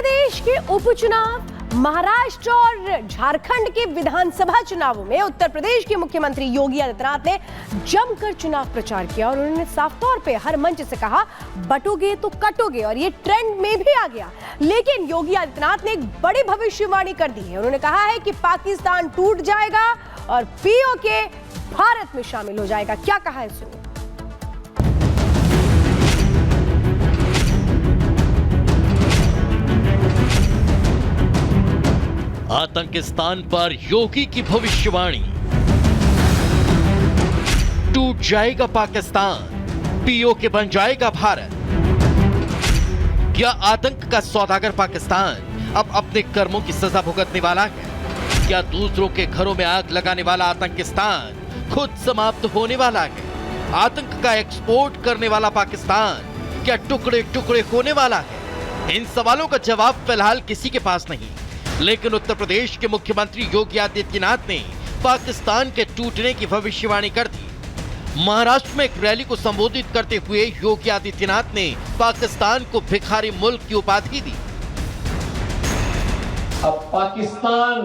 प्रदेश के उपचुनाव, महाराष्ट्र और झारखंड के विधानसभा चुनावों में उत्तर प्रदेश के मुख्यमंत्री योगी आदित्यनाथ ने जमकर चुनाव प्रचार किया और उन्होंने साफ तौर पे हर मंच से कहा, बटोगे तो कटोगे, और ये ट्रेंड में भी आ गया। लेकिन योगी आदित्यनाथ ने एक बड़ी भविष्यवाणी कर दी है। उन्होंने कहा है कि पाकिस्तान टूट जाएगा और पीओके भारत में शामिल हो जाएगा। क्या कहा है सुनिए। आतंकिस्तान पर योगी की भविष्यवाणी। टूट जाएगा पाकिस्तान, पीओके बन जाएगा भारत। क्या आतंक का सौदागर पाकिस्तान अब अपने कर्मों की सजा भुगतने वाला है? क्या दूसरों के घरों में आग लगाने वाला आतंकिस्तान खुद समाप्त होने वाला है? आतंक का एक्सपोर्ट करने वाला पाकिस्तान क्या टुकड़े टुकड़े होने वाला है? इन सवालों का जवाब फिलहाल किसी के पास नहीं, लेकिन उत्तर प्रदेश के मुख्यमंत्री योगी आदित्यनाथ ने पाकिस्तान के टूटने की भविष्यवाणी कर दी। महाराष्ट्र में एक रैली को संबोधित करते हुए योगी आदित्यनाथ ने पाकिस्तान को भिखारी मुल्क की उपाधि दी। अब पाकिस्तान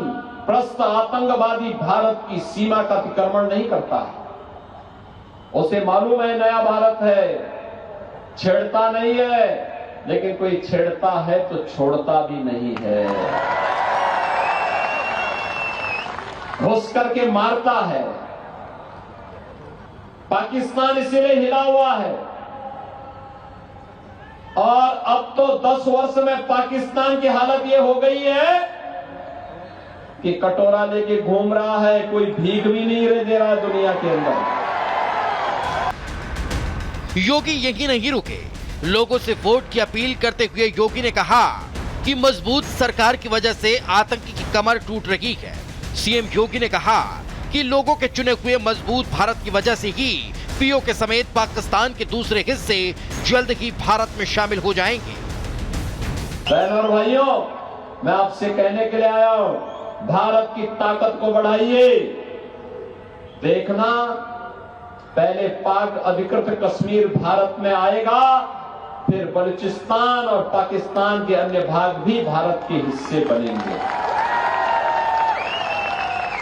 प्रस्त आतंकवादी भारत की सीमा का अतिक्रमण नहीं करता है। उसे मालूम है नया भारत है, छेड़ता नहीं है, लेकिन कोई छेड़ता है तो छोड़ता भी नहीं है, घुस करके मारता है। पाकिस्तान इसीलिए हिला हुआ है और अब तो 10 वर्ष में पाकिस्तान की हालत यह हो गई है कि कटोरा लेके घूम रहा है, कोई भीख भी नहीं दे रहा दुनिया के अंदर। योगी यही नहीं रुके, लोगों से वोट की अपील करते हुए योगी ने कहा कि मजबूत सरकार की वजह से आतंकी की कमर टूट रही है। सीएम योगी ने कहा कि लोगों के चुने हुए मजबूत भारत की वजह से ही पीओके समेत पाकिस्तान के दूसरे हिस्से जल्द ही भारत में शामिल हो जाएंगे। बहनों और भाइयों, मैं आपसे कहने के लिए आया हूं, भारत की ताकत को बढ़ाइए। देखना, पहले पाक अधिकृत कश्मीर भारत में आएगा, फिर बलूचिस्तान और पाकिस्तान के अन्य भाग भी भारत के हिस्से बनेंगे।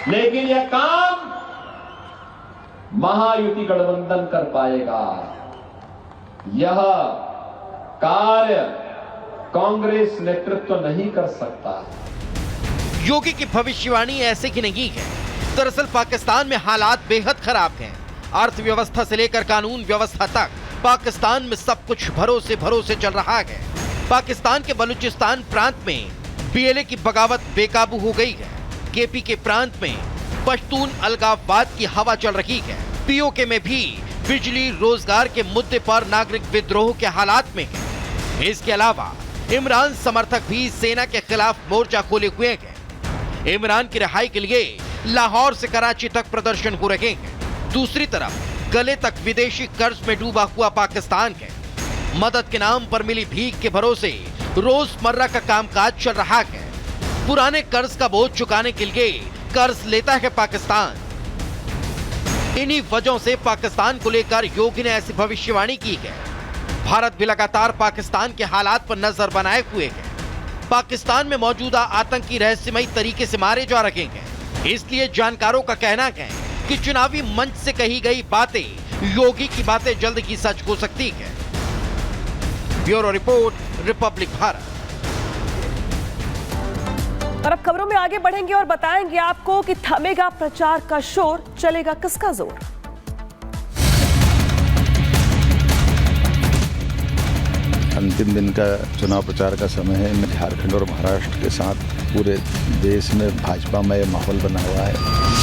लेकिन यह काम महायुति गठबंधन कर पाएगा। यह कार्य कांग्रेस नेतृत्व नहीं कर सकता। योगी की भविष्यवाणी ऐसे की नहीं है। दरअसल पाकिस्तान में हालात बेहद खराब हैं। अर्थव्यवस्था से लेकर कानून व्यवस्था तक पाकिस्तान में सब कुछ भरोसे चल रहा है। पाकिस्तान के बलूचिस्तान प्रांत में पीएलए की बगावत बेकाबू हो गई है। केपी के प्रांत में पश्तून अलगाववाद की हवा चल रही है। पीओके में भी बिजली रोजगार के मुद्दे पर नागरिक विद्रोह के हालात में है। इसके अलावा इमरान समर्थक भी सेना के खिलाफ मोर्चा खोले हुए हैं। इमरान की रिहाई के लिए लाहौर से कराची तक प्रदर्शन हो रहे हैं। दूसरी तरफ गले तक विदेशी कर्ज में डूबा हुआ पाकिस्तान है। मदद के नाम पर मिली भीख के भरोसे रोजमर्रा का कामकाज चल रहा है। पुराने कर्ज का बोझ चुकाने के लिए कर्ज लेता है पाकिस्तान। इन्हीं वजहों से पाकिस्तान को लेकर योगी ने ऐसी भविष्यवाणी की है। भारत भी लगातार पाकिस्तान के हालात पर नजर बनाए हुए है। पाकिस्तान में मौजूदा आतंकी रहस्यमयी तरीके से मारे जा रहे हैं। इसलिए जानकारों का कहना है कि चुनावी मंच से कही गई बातें, योगी की बातें जल्द ही सच हो सकती है। Bureau report, Republic Bharat. और अब खबरों में आगे बढ़ेंगे और बताएंगे आपको कि थमेगा प्रचार का शोर, चलेगा किसका जोर। अंतिम दिन का चुनाव प्रचार का समय है। झारखंड और महाराष्ट्र के साथ पूरे देश में भाजपा में माहौल बना हुआ है।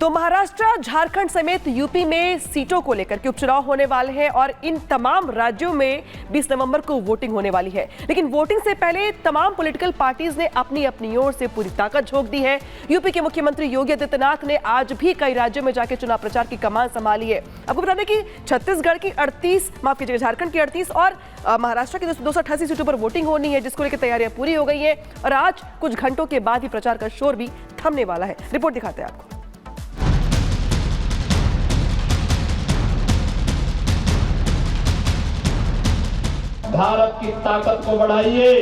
तो महाराष्ट्र, झारखंड समेत यूपी में सीटों को लेकर के उपचुनाव होने वाले हैं और इन तमाम राज्यों में 20 नवंबर को वोटिंग होने वाली है। लेकिन वोटिंग से पहले तमाम पॉलिटिकल पार्टीज ने अपनी अपनी ओर से पूरी ताकत झोंक दी है। यूपी के मुख्यमंत्री योगी आदित्यनाथ ने आज भी कई राज्यों में जाकर चुनाव प्रचार की कमान संभाली है। आपको बता दें कि छत्तीसगढ़ की 38, माफ कीजिएगा, झारखंड की 38 और महाराष्ट्र की 288 सीटों पर वोटिंग होनी है, जिसको लेकर तैयारियां पूरी हो गई है और आज कुछ घंटों के बाद ही प्रचार का शोर भी थमने वाला है। रिपोर्ट दिखाते हैं आपको। भारत की ताकत को बढ़ाइए।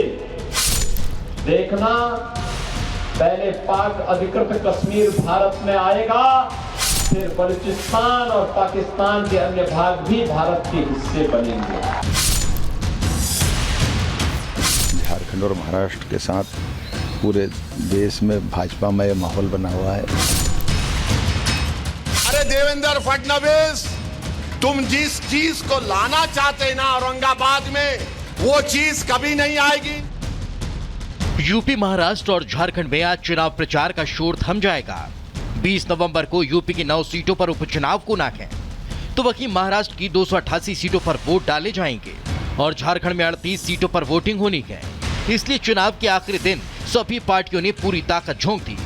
देखना, पहले पाक अधिकृत कश्मीर भारत में आएगा, फिर बलूचिस्तान और पाकिस्तान के अन्य भाग भी भारत के हिस्से बनेंगे। झारखंड और महाराष्ट्र के साथ पूरे देश में भाजपा में माहौल बना हुआ है। अरे देवेंद्र फडणवीस, तुम जिस चीज को लाना चाहते ना औरंगाबाद में, वो चीज कभी नहीं आएगी। यूपी, महाराष्ट्र और झारखंड में आज चुनाव प्रचार का शोर थम जाएगा। 20 नवंबर को यूपी की 9 सीटों पर उपचुनाव को नाक है, तो वहीं महाराष्ट्र की 288 सीटों पर वोट डाले जाएंगे और झारखंड में 38 सीटों पर वोटिंग होनी है। इसलिए चुनाव के आखिरी दिन सभी पार्टियों ने पूरी ताकत झोंक दी।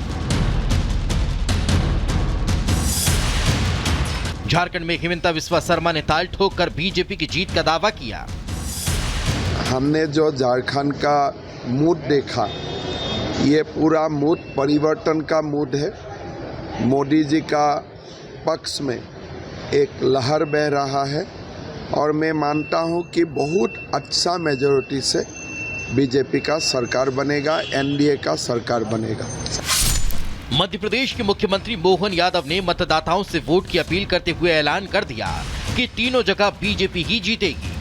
झारखंड में हिमंता बिस्वा शर्मा ने ताल ठोककर बीजेपी की जीत का दावा किया। हमने जो झारखंड का मूड देखा, ये पूरा मूड परिवर्तन का मूड है। मोदी जी का पक्ष में एक लहर बह रहा है और मैं मानता हूं कि बहुत अच्छा मेजॉरिटी से बीजेपी का सरकार बनेगा, एनडीए का सरकार बनेगा। मध्य प्रदेश के मुख्यमंत्री मोहन यादव ने मतदाताओं से वोट की अपील करते हुए ऐलान कर दिया कि तीनों जगह बीजेपी ही जीतेगी।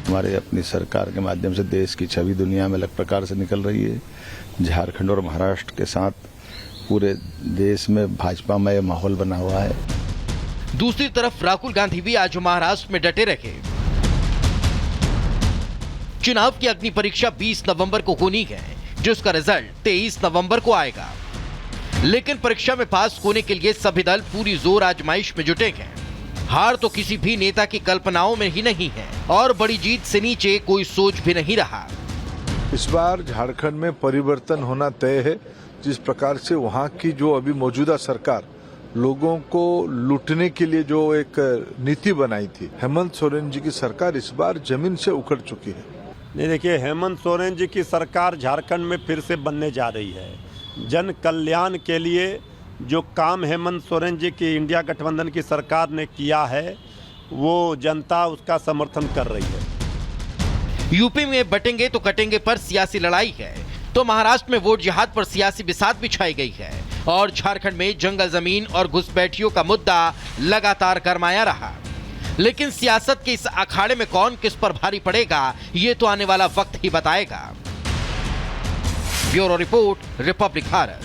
हमारे अपनी सरकार के माध्यम से देश की छवि दुनिया में अलग प्रकार से निकल रही है। झारखंड और महाराष्ट्र के साथ पूरे देश में भाजपा में माहौल बना हुआ है। दूसरी तरफ राहुल गांधी भी आज महाराष्ट्र में डटे रहे। चुनाव की अग्नि परीक्षा 20 नवंबर को होनी है, जिसका रिजल्ट 23 नवंबर को आएगा। लेकिन परीक्षा में पास होने के लिए सभी दल पूरी जोर आजमाइश में जुटे हैं। हार तो किसी भी नेता की कल्पनाओं में ही नहीं है और बड़ी जीत से नीचे कोई सोच भी नहीं रहा। इस बार झारखंड में परिवर्तन होना तय है। जिस प्रकार से वहां की जो अभी मौजूदा सरकार लोगों को लूटने के लिए जो एक नीति बनाई थी, हेमंत सोरेन जी की सरकार इस बार जमीन से उखड़ चुकी है। नहीं, देखिए, हेमंत सोरेन जी की सरकार झारखंड में फिर से बनने जा रही है। जन कल्याण के लिए जो काम हेमंत सोरेन जी की इंडिया गठबंधन की सरकार ने किया है, वो जनता उसका समर्थन कर रही है। यूपी में बटेंगे तो कटेंगे पर सियासी लड़ाई है, तो महाराष्ट्र में वोट जिहाद पर सियासी बिसात बिछाई गई है और झारखंड में जंगल जमीन और घुसपैठियों का मुद्दा लगातार गरमाया रहा। लेकिन सियासत के इस अखाड़े में कौन किस पर भारी पड़ेगा, ये तो आने वाला वक्त ही बताएगा। Bureau report, Republic Bharat.